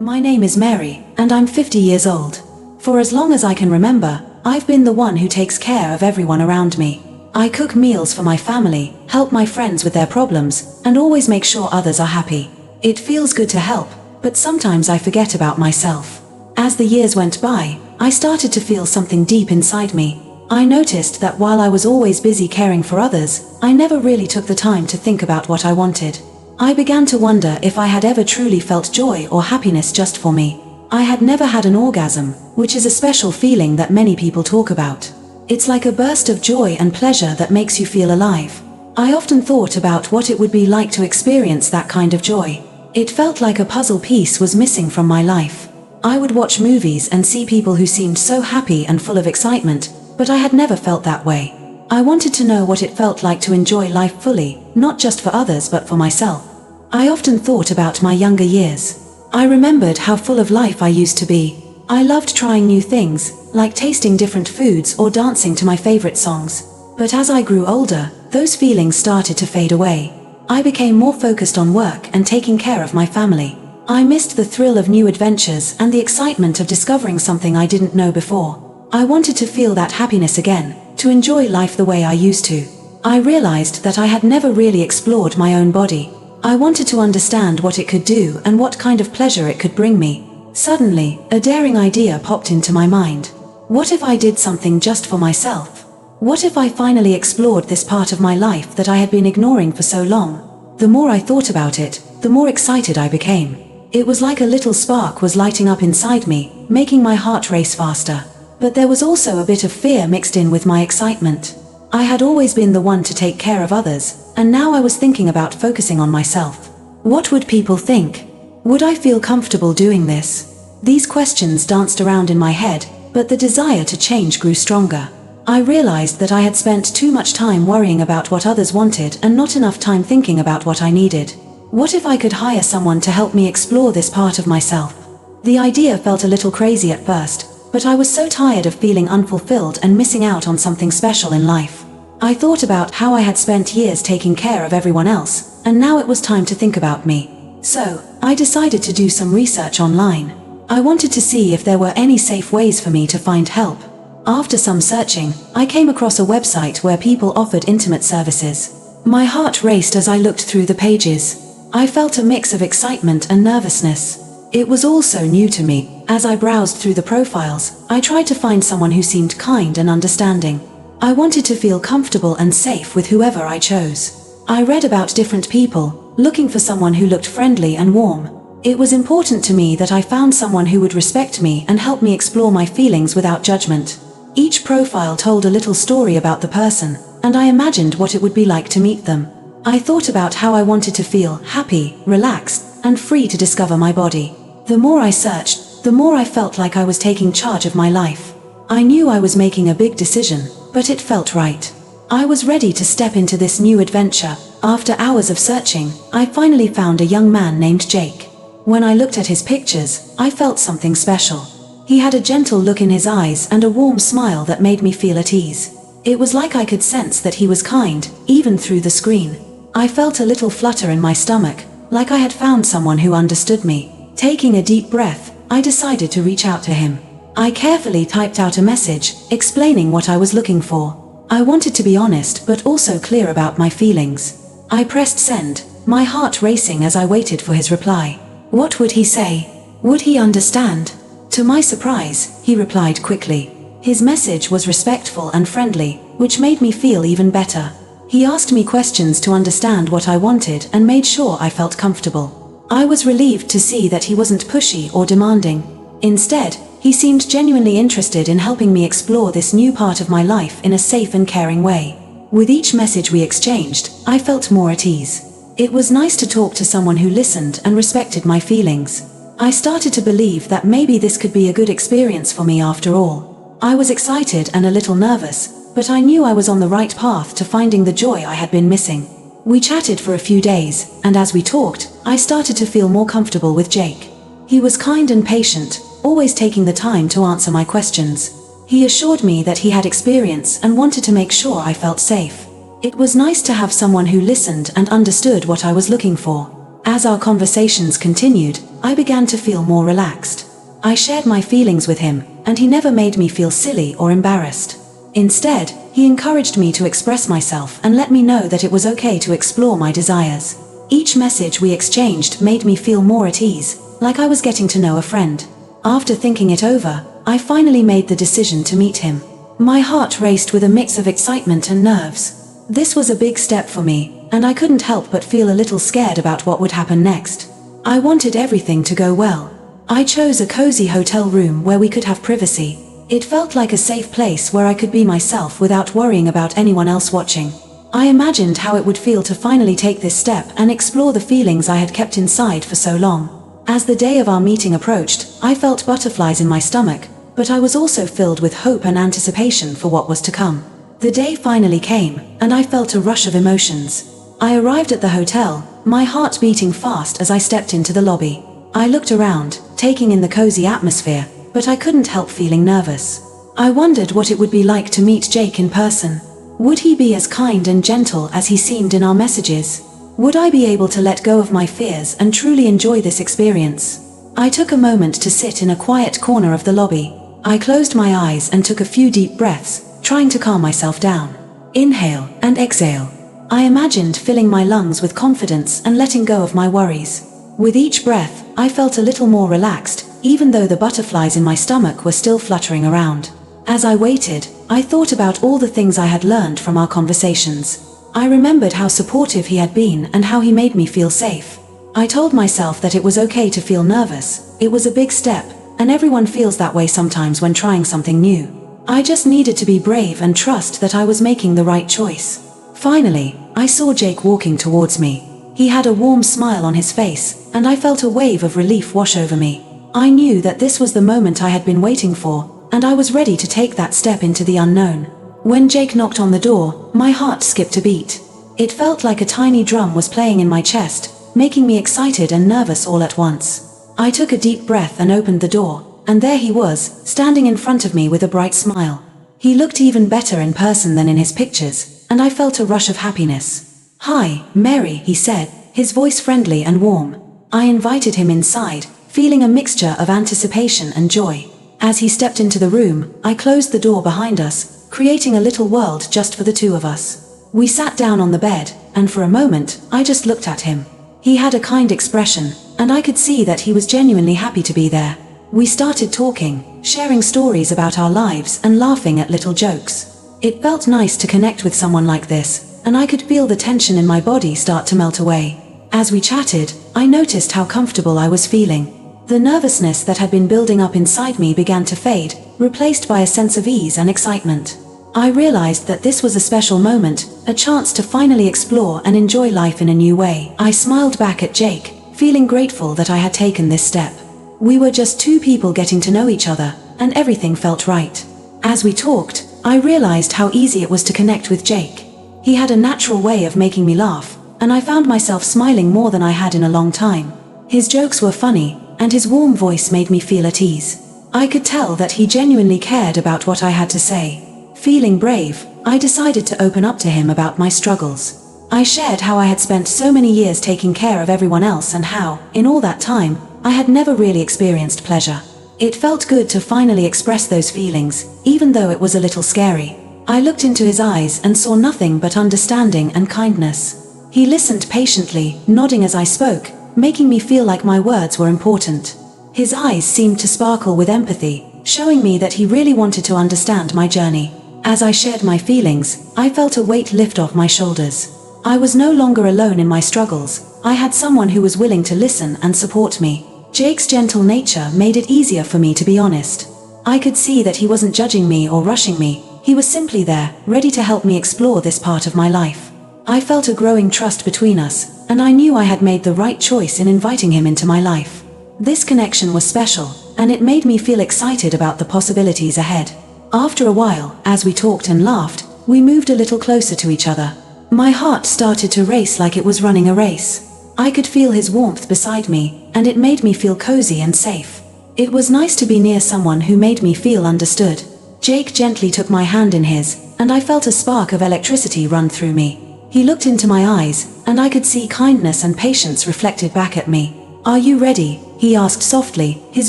My name is Mary, and I'm 50 years old. For as long as I can remember, I've been the one who takes care of everyone around me. I cook meals for my family, help my friends with their problems, and always make sure others are happy. It feels good to help, but sometimes I forget about myself. As the years went by, I started to feel something deep inside me. I noticed that while I was always busy caring for others, I never really took the time to think about what I wanted. I began to wonder if I had ever truly felt joy or happiness just for me. I had never had an orgasm, which is a special feeling that many people talk about. It's like a burst of joy and pleasure that makes you feel alive. I often thought about what it would be like to experience that kind of joy. It felt like a puzzle piece was missing from my life. I would watch movies and see people who seemed so happy and full of excitement, but I had never felt that way. I wanted to know what it felt like to enjoy life fully, not just for others but for myself. I often thought about my younger years. I remembered how full of life I used to be. I loved trying new things, like tasting different foods or dancing to my favorite songs. But as I grew older, those feelings started to fade away. I became more focused on work and taking care of my family. I missed the thrill of new adventures and the excitement of discovering something I didn't know before. I wanted to feel that happiness again, to enjoy life the way I used to. I realized that I had never really explored my own body. I wanted to understand what it could do and what kind of pleasure it could bring me. Suddenly, a daring idea popped into my mind. What if I did something just for myself? What if I finally explored this part of my life that I had been ignoring for so long? The more I thought about it, the more excited I became. It was like a little spark was lighting up inside me, making my heart race faster. But there was also a bit of fear mixed in with my excitement. I had always been the one to take care of others, and now I was thinking about focusing on myself. What would people think? Would I feel comfortable doing this? These questions danced around in my head, but the desire to change grew stronger. I realized that I had spent too much time worrying about what others wanted and not enough time thinking about what I needed. What if I could hire someone to help me explore this part of myself? The idea felt a little crazy at first, but I was so tired of feeling unfulfilled and missing out on something special in life. I thought about how I had spent years taking care of everyone else, and now it was time to think about me. So, I decided to do some research online. I wanted to see if there were any safe ways for me to find help. After some searching, I came across a website where people offered intimate services. My heart raced as I looked through the pages. I felt a mix of excitement and nervousness. It was all so new to me. As I browsed through the profiles, I tried to find someone who seemed kind and understanding. I wanted to feel comfortable and safe with whoever I chose. I read about different people, looking for someone who looked friendly and warm. It was important to me that I found someone who would respect me and help me explore my feelings without judgment. Each profile told a little story about the person, and I imagined what it would be like to meet them. I thought about how I wanted to feel happy, relaxed, and free to discover my body. The more I searched, the more I felt like I was taking charge of my life. I knew I was making a big decision, but it felt right. I was ready to step into this new adventure. After hours of searching, I finally found a young man named Jake. When I looked at his pictures, I felt something special. He had a gentle look in his eyes and a warm smile that made me feel at ease. It was like I could sense that he was kind, even through the screen. I felt a little flutter in my stomach, like I had found someone who understood me. Taking a deep breath, I decided to reach out to him. I carefully typed out a message, explaining what I was looking for. I wanted to be honest but also clear about my feelings. I pressed send, my heart racing as I waited for his reply. What would he say? Would he understand? To my surprise, he replied quickly. His message was respectful and friendly, which made me feel even better. He asked me questions to understand what I wanted and made sure I felt comfortable. I was relieved to see that he wasn't pushy or demanding. Instead, he seemed genuinely interested in helping me explore this new part of my life in a safe and caring way. With each message we exchanged, I felt more at ease. It was nice to talk to someone who listened and respected my feelings. I started to believe that maybe this could be a good experience for me after all. I was excited and a little nervous, but I knew I was on the right path to finding the joy I had been missing. We chatted for a few days, and as we talked, I started to feel more comfortable with Jake. He was kind and patient, always taking the time to answer my questions. He assured me that he had experience and wanted to make sure I felt safe. It was nice to have someone who listened and understood what I was looking for. As our conversations continued, I began to feel more relaxed. I shared my feelings with him, and he never made me feel silly or embarrassed. Instead, he encouraged me to express myself and let me know that it was okay to explore my desires. Each message we exchanged made me feel more at ease, like I was getting to know a friend. After thinking it over, I finally made the decision to meet him. My heart raced with a mix of excitement and nerves. This was a big step for me, and I couldn't help but feel a little scared about what would happen next. I wanted everything to go well. I chose a cozy hotel room where we could have privacy. It felt like a safe place where I could be myself without worrying about anyone else watching. I imagined how it would feel to finally take this step and explore the feelings I had kept inside for so long. As the day of our meeting approached, I felt butterflies in my stomach, but I was also filled with hope and anticipation for what was to come. The day finally came, and I felt a rush of emotions. I arrived at the hotel, my heart beating fast as I stepped into the lobby. I looked around, taking in the cozy atmosphere, but I couldn't help feeling nervous. I wondered what it would be like to meet Jake in person. Would he be as kind and gentle as he seemed in our messages? Would I be able to let go of my fears and truly enjoy this experience? I took a moment to sit in a quiet corner of the lobby. I closed my eyes and took a few deep breaths, trying to calm myself down. Inhale and exhale. I imagined filling my lungs with confidence and letting go of my worries. With each breath, I felt a little more relaxed, even though the butterflies in my stomach were still fluttering around. As I waited, I thought about all the things I had learned from our conversations. I remembered how supportive he had been and how he made me feel safe. I told myself that it was okay to feel nervous. It was a big step, and everyone feels that way sometimes when trying something new. I just needed to be brave and trust that I was making the right choice. Finally, I saw Jake walking towards me. He had a warm smile on his face, and I felt a wave of relief wash over me. I knew that this was the moment I had been waiting for, and I was ready to take that step into the unknown. When Jake knocked on the door, my heart skipped a beat. It felt like a tiny drum was playing in my chest, making me excited and nervous all at once. I took a deep breath and opened the door, and there he was, standing in front of me with a bright smile. He looked even better in person than in his pictures, and I felt a rush of happiness. "Hi, Mary," he said, his voice friendly and warm. I invited him inside, feeling a mixture of anticipation and joy. As he stepped into the room, I closed the door behind us, creating a little world just for the two of us. We sat down on the bed, and for a moment, I just looked at him. He had a kind expression, and I could see that he was genuinely happy to be there. We started talking, sharing stories about our lives and laughing at little jokes. It felt nice to connect with someone like this, and I could feel the tension in my body start to melt away. As we chatted, I noticed how comfortable I was feeling. The nervousness that had been building up inside me began to fade, replaced by a sense of ease and excitement. I realized that this was a special moment, a chance to finally explore and enjoy life in a new way. I smiled back at Jake, feeling grateful that I had taken this step. We were just two people getting to know each other, and everything felt right. As we talked, I realized how easy it was to connect with Jake. He had a natural way of making me laugh, and I found myself smiling more than I had in a long time. His jokes were funny, and his warm voice made me feel at ease. I could tell that he genuinely cared about what I had to say. Feeling brave, I decided to open up to him about my struggles. I shared how I had spent so many years taking care of everyone else and how, in all that time, I had never really experienced pleasure. It felt good to finally express those feelings, even though it was a little scary. I looked into his eyes and saw nothing but understanding and kindness. He listened patiently, nodding as I spoke, making me feel like my words were important. His eyes seemed to sparkle with empathy, showing me that he really wanted to understand my journey. As I shared my feelings, I felt a weight lift off my shoulders. I was no longer alone in my struggles. I had someone who was willing to listen and support me. Jake's gentle nature made it easier for me to be honest. I could see that he wasn't judging me or rushing me. He was simply there, ready to help me explore this part of my life. I felt a growing trust between us, and I knew I had made the right choice in inviting him into my life. This connection was special, and it made me feel excited about the possibilities ahead. After a while, as we talked and laughed, we moved a little closer to each other. My heart started to race like it was running a race. I could feel his warmth beside me, and it made me feel cozy and safe. It was nice to be near someone who made me feel understood. Jake gently took my hand in his, and I felt a spark of electricity run through me. He looked into my eyes, and I could see kindness and patience reflected back at me. "Are you ready?" he asked softly, his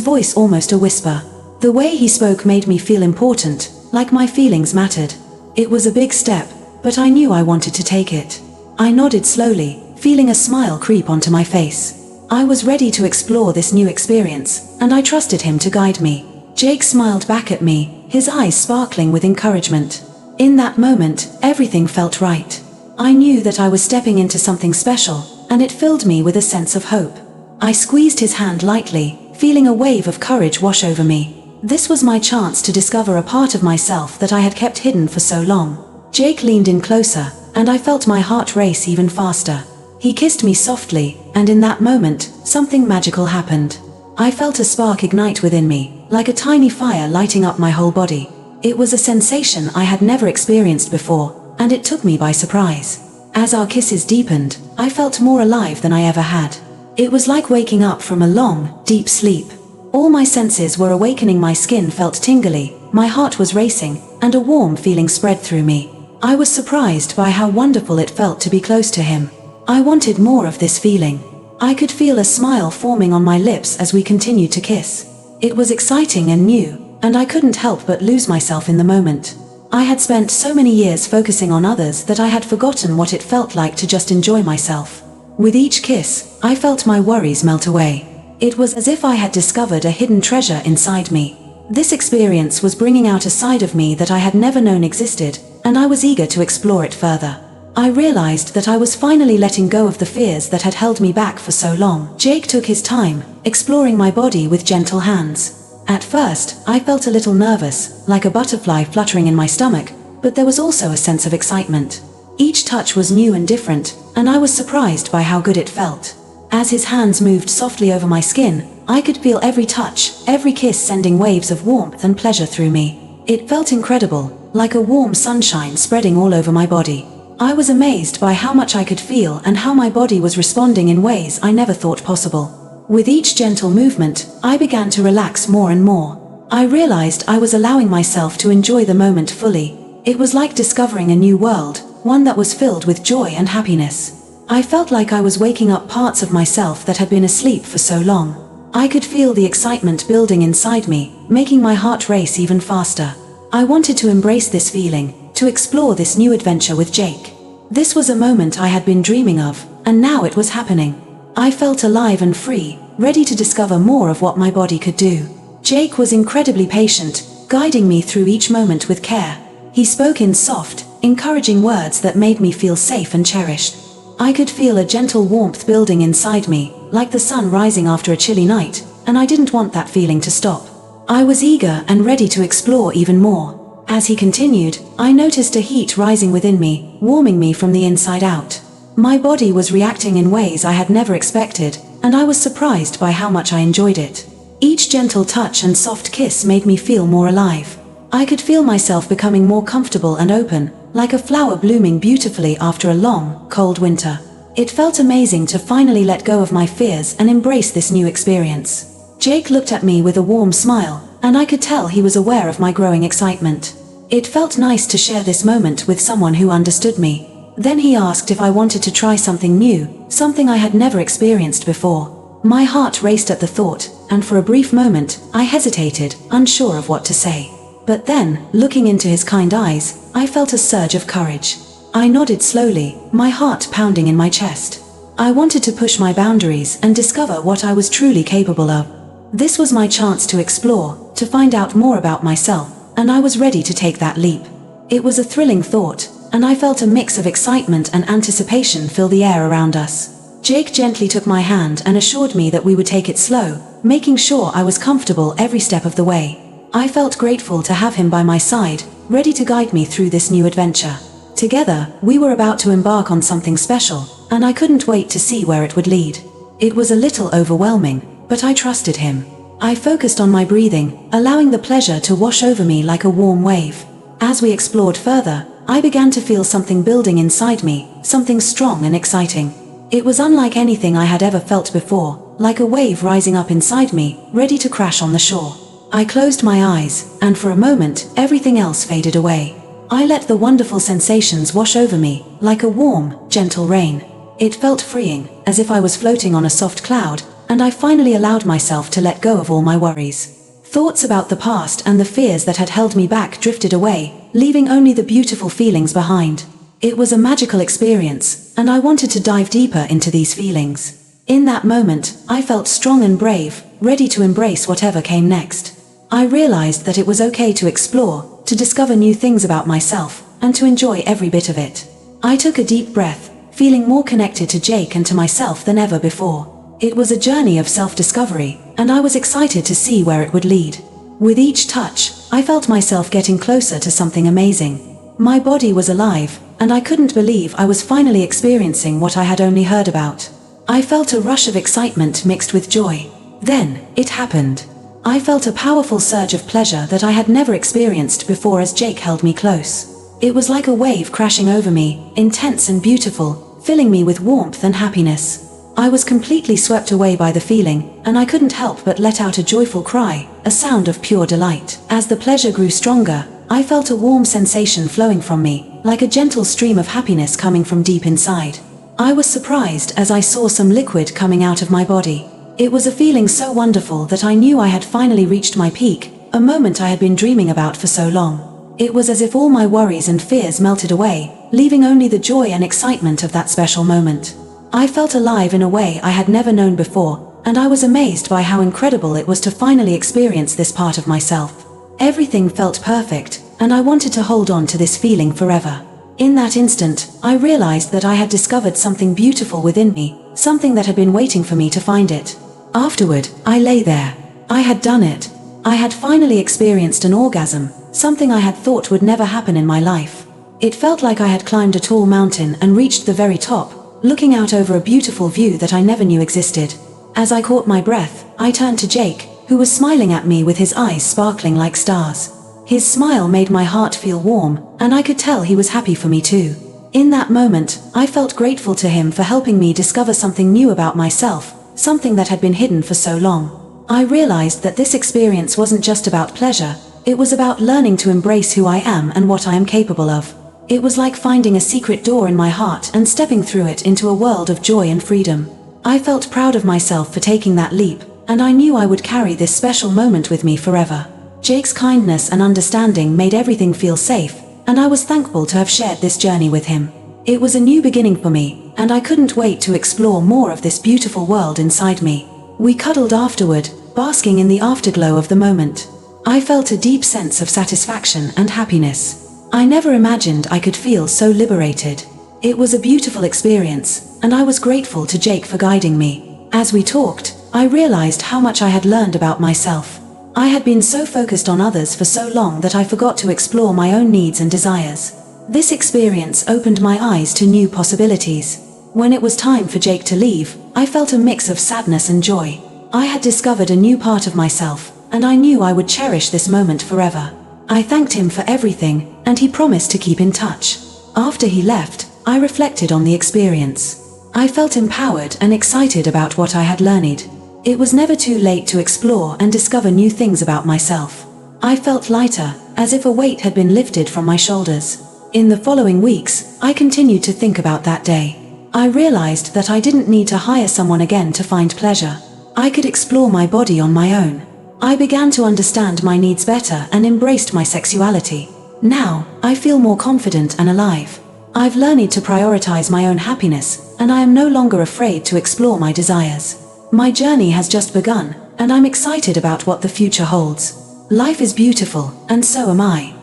voice almost a whisper. The way he spoke made me feel important, like my feelings mattered. It was a big step, but I knew I wanted to take it. I nodded slowly, feeling a smile creep onto my face. I was ready to explore this new experience, and I trusted him to guide me. Jake smiled back at me, his eyes sparkling with encouragement. In that moment, everything felt right. I knew that I was stepping into something special, and it filled me with a sense of hope. I squeezed his hand lightly, feeling a wave of courage wash over me. This was my chance to discover a part of myself that I had kept hidden for so long. Jake leaned in closer, and I felt my heart race even faster. He kissed me softly, and in that moment, something magical happened. I felt a spark ignite within me, like a tiny fire lighting up my whole body. It was a sensation I had never experienced before, and it took me by surprise. As our kisses deepened, I felt more alive than I ever had. It was like waking up from a long, deep sleep. All my senses were awakening, my skin felt tingly, my heart was racing, and a warm feeling spread through me. I was surprised by how wonderful it felt to be close to him. I wanted more of this feeling. I could feel a smile forming on my lips as we continued to kiss. It was exciting and new, and I couldn't help but lose myself in the moment. I had spent so many years focusing on others that I had forgotten what it felt like to just enjoy myself. With each kiss, I felt my worries melt away. It was as if I had discovered a hidden treasure inside me. This experience was bringing out a side of me that I had never known existed, and I was eager to explore it further. I realized that I was finally letting go of the fears that had held me back for so long. Jake took his time, exploring my body with gentle hands. At first, I felt a little nervous, like a butterfly fluttering in my stomach, but there was also a sense of excitement. Each touch was new and different, and I was surprised by how good it felt. As his hands moved softly over my skin, I could feel every touch, every kiss sending waves of warmth and pleasure through me. It felt incredible, like a warm sunshine spreading all over my body. I was amazed by how much I could feel and how my body was responding in ways I never thought possible. With each gentle movement, I began to relax more and more. I realized I was allowing myself to enjoy the moment fully. It was like discovering a new world, one that was filled with joy and happiness. I felt like I was waking up parts of myself that had been asleep for so long. I could feel the excitement building inside me, making my heart race even faster. I wanted to embrace this feeling, to explore this new adventure with Jake. This was a moment I had been dreaming of, and now it was happening. I felt alive and free, ready to discover more of what my body could do. Jake was incredibly patient, guiding me through each moment with care. He spoke in soft, encouraging words that made me feel safe and cherished. I could feel a gentle warmth building inside me, like the sun rising after a chilly night, and I didn't want that feeling to stop. I was eager and ready to explore even more. As he continued, I noticed a heat rising within me, warming me from the inside out. My body was reacting in ways I had never expected, and I was surprised by how much I enjoyed it. Each gentle touch and soft kiss made me feel more alive. I could feel myself becoming more comfortable and open, like a flower blooming beautifully after a long, cold winter. It felt amazing to finally let go of my fears and embrace this new experience. Jake looked at me with a warm smile, and I could tell he was aware of my growing excitement. It felt nice to share this moment with someone who understood me. Then he asked if I wanted to try something new, something I had never experienced before. My heart raced at the thought, and for a brief moment, I hesitated, unsure of what to say. But then, looking into his kind eyes, I felt a surge of courage. I nodded slowly, my heart pounding in my chest. I wanted to push my boundaries and discover what I was truly capable of. This was my chance to explore, to find out more about myself, and I was ready to take that leap. It was a thrilling thought, and I felt a mix of excitement and anticipation fill the air around us. Jake gently took my hand and assured me that we would take it slow, making sure I was comfortable every step of the way. I felt grateful to have him by my side, ready to guide me through this new adventure. Together, we were about to embark on something special, and I couldn't wait to see where it would lead. It was a little overwhelming, but I trusted him. I focused on my breathing, allowing the pleasure to wash over me like a warm wave. As we explored further, I began to feel something building inside me, something strong and exciting. It was unlike anything I had ever felt before, like a wave rising up inside me, ready to crash on the shore. I closed my eyes, and for a moment, everything else faded away. I let the wonderful sensations wash over me, like a warm, gentle rain. It felt freeing, as if I was floating on a soft cloud, and I finally allowed myself to let go of all my worries. Thoughts about the past and the fears that had held me back drifted away, leaving only the beautiful feelings behind. It was a magical experience, and I wanted to dive deeper into these feelings. In that moment, I felt strong and brave, ready to embrace whatever came next. I realized that it was okay to explore, to discover new things about myself, and to enjoy every bit of it. I took a deep breath, feeling more connected to Jake and to myself than ever before. It was a journey of self-discovery, and I was excited to see where it would lead. With each touch, I felt myself getting closer to something amazing. My body was alive, and I couldn't believe I was finally experiencing what I had only heard about. I felt a rush of excitement mixed with joy. Then, it happened. I felt a powerful surge of pleasure that I had never experienced before as Jake held me close. It was like a wave crashing over me, intense and beautiful, filling me with warmth and happiness. I was completely swept away by the feeling, and I couldn't help but let out a joyful cry, a sound of pure delight. As the pleasure grew stronger, I felt a warm sensation flowing from me, like a gentle stream of happiness coming from deep inside. I was surprised as I saw some liquid coming out of my body. It was a feeling so wonderful that I knew I had finally reached my peak, a moment I had been dreaming about for so long. It was as if all my worries and fears melted away, leaving only the joy and excitement of that special moment. I felt alive in a way I had never known before, and I was amazed by how incredible it was to finally experience this part of myself. Everything felt perfect, and I wanted to hold on to this feeling forever. In that instant, I realized that I had discovered something beautiful within me, something that had been waiting for me to find it. Afterward, I lay there. I had done it. I had finally experienced an orgasm, something I had thought would never happen in my life. It felt like I had climbed a tall mountain and reached the very top, looking out over a beautiful view that I never knew existed. As I caught my breath, I turned to Jake, who was smiling at me with his eyes sparkling like stars. His smile made my heart feel warm, and I could tell he was happy for me too. In that moment, I felt grateful to him for helping me discover something new about myself, something that had been hidden for so long. I realized that this experience wasn't just about pleasure, it was about learning to embrace who I am and what I am capable of. It was like finding a secret door in my heart and stepping through it into a world of joy and freedom. I felt proud of myself for taking that leap, and I knew I would carry this special moment with me forever. Jake's kindness and understanding made everything feel safe, and I was thankful to have shared this journey with him. It was a new beginning for me, and I couldn't wait to explore more of this beautiful world inside me. We cuddled afterward, basking in the afterglow of the moment. I felt a deep sense of satisfaction and happiness. I never imagined I could feel so liberated. It was a beautiful experience, and I was grateful to Jake for guiding me. As we talked, I realized how much I had learned about myself. I had been so focused on others for so long that I forgot to explore my own needs and desires. This experience opened my eyes to new possibilities. When it was time for Jake to leave, I felt a mix of sadness and joy. I had discovered a new part of myself, and I knew I would cherish this moment forever. I thanked him for everything, and he promised to keep in touch. After he left, I reflected on the experience. I felt empowered and excited about what I had learned. It was never too late to explore and discover new things about myself. I felt lighter, as if a weight had been lifted from my shoulders. In the following weeks, I continued to think about that day. I realized that I didn't need to hire someone again to find pleasure. I could explore my body on my own. I began to understand my needs better and embraced my sexuality. Now, I feel more confident and alive. I've learned to prioritize my own happiness, and I am no longer afraid to explore my desires. My journey has just begun, and I'm excited about what the future holds. Life is beautiful, and so am I.